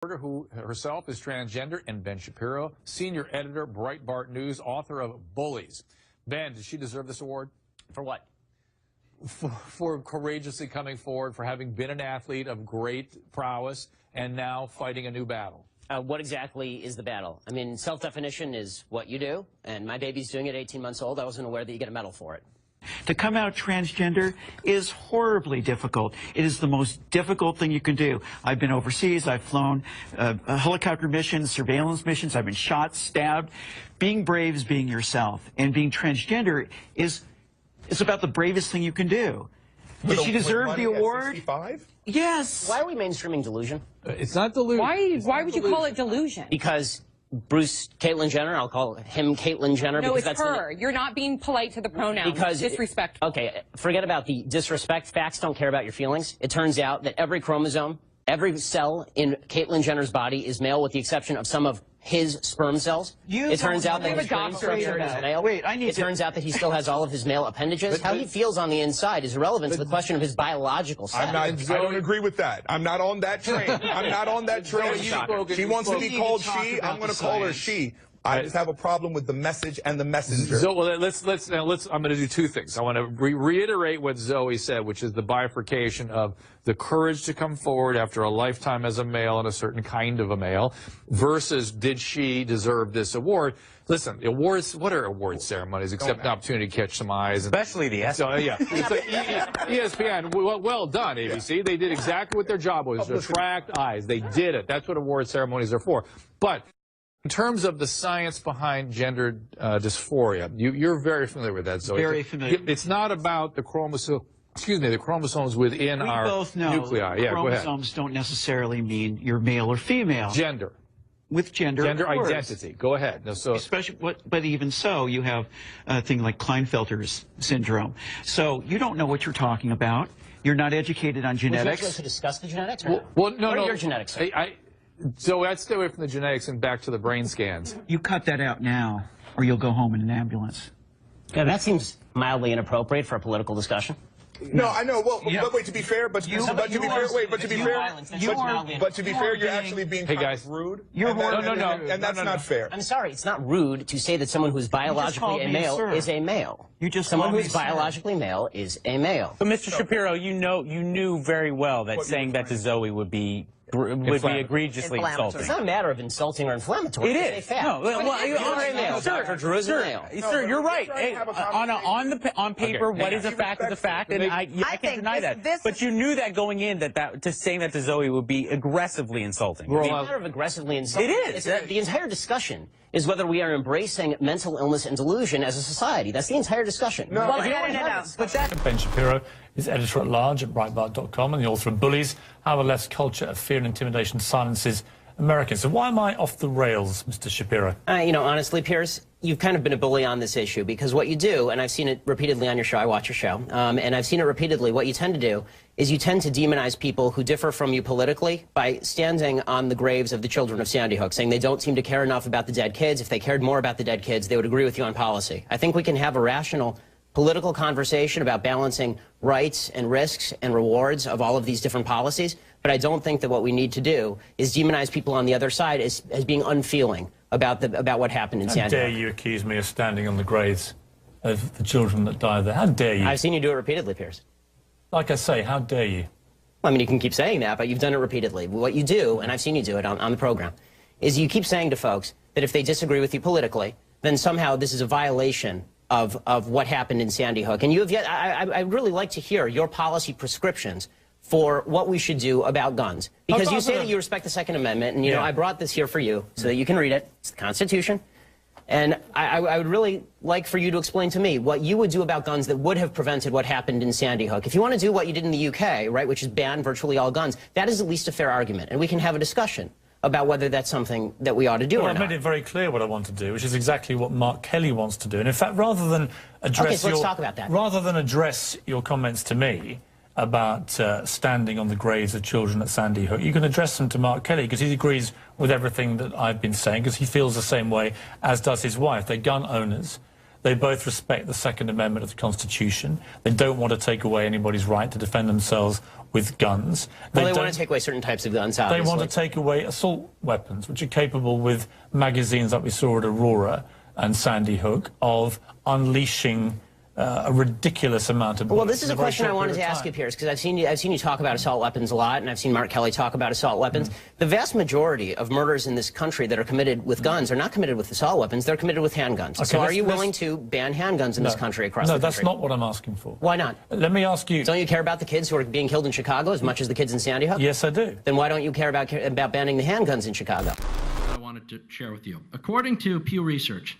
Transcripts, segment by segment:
Who herself is transgender, and Ben Shapiro, senior editor, Breitbart News, author of Bullies. Ben, did she deserve this award? For what? For courageously coming forward, for having been an athlete of great prowess, and now fighting a new battle. What exactly is the battle? I mean, self-definition is what you do, and my baby's doing it at 18 months old. I wasn't aware that you get a medal for it. To come out transgender is horribly difficult. It is the most difficult thing you can do. I've been overseas. I've flown helicopter missions, surveillance missions. I've been shot, stabbed. Being brave is being yourself. And being transgender is about the bravest thing you can do. Did she deserve the award? 65? Yes. Why are we mainstreaming delusion? It's not delusion. Why would you call it delusion? Because Caitlyn Jenner, I'll call him Caitlyn Jenner. No, because it's her. You're not being polite to the pronouns. Because disrespectful. Okay, forget about the disrespect. Facts don't care about your feelings. It turns out that every chromosome, every cell in Caitlyn Jenner's body is male, with the exception of some of his sperm cells. It turns out that his brain structure is male. It turns out that he still has all of his male appendages. How he feels on the inside is irrelevant to the question of his biological sex. I don't agree with that. I'm not on that train. I'm not on that train. She wants to be called she. I'm going to call her she. I just have a problem with the message and the messenger. So, well, let's I'm going to do two things. I want to reiterate what Zoe said, which is the bifurcation of the courage to come forward after a lifetime as a male and a certain kind of a male, versus did she deserve this award? Listen, awards, what are award ceremonies except an opportunity to catch some eyes? Especially the ESPN. So, yeah. ESPN, well done, ABC. Yeah. They did exactly what their job was, to attract eyes. They did it. That's what award ceremonies are for. But in terms of the science behind gender dysphoria, you're very familiar with that, Zoe. Very familiar. It's not about the chromosome. Excuse me, the chromosomes within our nuclei. Yeah, chromosomes don't necessarily mean you're male or female. Gender. With gender identity. Go ahead. No, so especially, but even so, you have a thing like Klinefelter's syndrome. So you don't know what you're talking about. You're not educated on genetics. Would you like to discuss the genetics? Well, no. What are your genetics? So I'd stay away from the genetics and back to the brain scans. You cut that out now, or you'll go home in an ambulance. Yeah, that seems mildly inappropriate for a political discussion. No, I know. Well, but wait, to be fair, but to be fair, you're actually being rude. And that's not fair. I'm sorry, it's not rude to say that someone who's biologically a male is a male. Someone who's biologically male is a male. But Mr. Shapiro, you knew very well that saying that to Zoe would be egregiously insulting. It's not a matter of insulting or inflammatory. It is. No, well, you're a male. Sir, you're right. On paper, what is a fact is a fact, and I can't deny that. But you knew that going in, that saying that to Zoe would be aggressively insulting. It's not a matter of aggressively insulting. It is. The entire discussion is whether we are embracing mental illness and delusion as a society. That's the entire discussion. No. Ben Shapiro is editor-at-large at Breitbart.com and the author of Bullies, How the Left's Culture of Fear and Intimidation Silences Americans. So why am I off the rails, Mr. Shapiro? Honestly, Piers, you've kind of been a bully on this issue, because what you do, and I've seen it repeatedly on your show, I watch your show, and I've seen it repeatedly, what you tend to do is you tend to demonize people who differ from you politically by standing on the graves of the children of Sandy Hook, saying they don't seem to care enough about the dead kids. If they cared more about the dead kids, they would agree with you on policy. I think we can have a rational political conversation about balancing rights and risks and rewards of all of these different policies, but I don't think that what we need to do is demonize people on the other side as being unfeeling about what happened in Sandy Hook. How dare you accuse me of standing on the graves of the children that died there? How dare you? I've seen you do it repeatedly, Piers. Like I say, how dare you? Well, I mean, you can keep saying that, but you've done it repeatedly. What you do, and I've seen you do it on the program, is you keep saying to folks that if they disagree with you politically, then somehow this is a violation of what happened in Sandy Hook. And you have yet, I'd really like to hear your policy prescriptions for what we should do about guns. Because you say that you respect the Second Amendment, and, you know, I brought this here for you so that you can read it. It's the Constitution. And I would really like for you to explain to me what you would do about guns that would have prevented what happened in Sandy Hook. If you want to do what you did in the UK, right, which is ban virtually all guns, that is at least a fair argument. And we can have a discussion about whether that's something that we ought to do or not. I've made it very clear what I want to do, which is exactly what Mark Kelly wants to do. And in fact, rather than address let's talk about that. Rather than address your comments to me about standing on the graves of children at Sandy Hook, you can address them to Mark Kelly, because he agrees with everything that I've been saying, because he feels the same way, as does his wife. They're gun owners. They both respect the Second Amendment of the Constitution. They don't want to take away anybody's right to defend themselves with guns. Well, they want to take away certain types of guns, obviously. They want to take away assault weapons, which are capable with magazines like we saw at Aurora and Sandy Hook of unleashing a ridiculous amount of bullets. Well, this is a question I wanted to ask you, Piers, because I've seen you talk about assault weapons a lot, and I've seen Mark Kelly talk about assault weapons. The vast majority of murders in this country that are committed with guns are not committed with assault weapons, they're committed with handguns. Okay, so are you willing to ban handguns in this country across the country? No, that's not what I'm asking for. Why not? Let me ask you... Don't you care about the kids who are being killed in Chicago as much as the kids in Sandy Hook? Yes, I do. Then why don't you care about banning the handguns in Chicago? I wanted to share with you. According to Pew Research,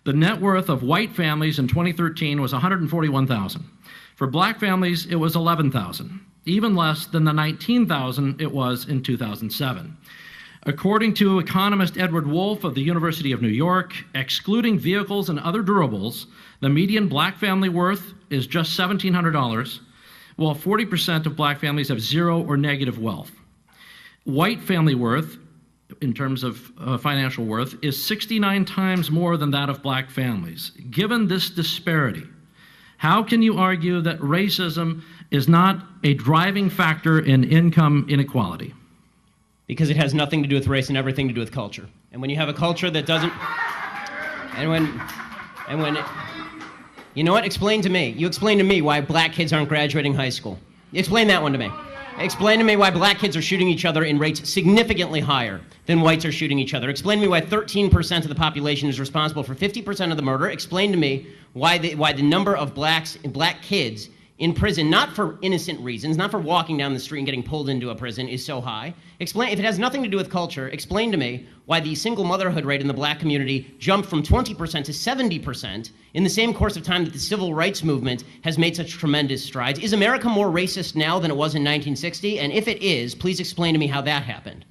the net worth of white families in 2013 was $141,000. For black families, it was $11,000, even less than the $19,000 it was in 2007. According to economist Edward Wolf of the University of New York, excluding vehicles and other durables, the median black family worth is just $1,700, while 40% of black families have zero or negative wealth. White family worth, in terms of financial worth, is 69 times more than that of black families. Given this disparity, how can you argue that racism is not a driving factor in income inequality? Because it has nothing to do with race and everything to do with culture. And when you have a culture that doesn't... You know what? Explain to me. You explain to me why black kids aren't graduating high school. Explain that one to me. Explain to me why black kids are shooting each other in rates significantly higher than whites are shooting each other. Explain to me why 13% of the population is responsible for 50% of the murder. Explain to me why the number of black kids in prison, not for innocent reasons, not for walking down the street and getting pulled into a prison, is so high. Explain, if it has nothing to do with culture, explain to me why the single motherhood rate in the black community jumped from 20% to 70% in the same course of time that the civil rights movement has made such tremendous strides. Is America more racist now than it was in 1960? And if it is, please explain to me how that happened.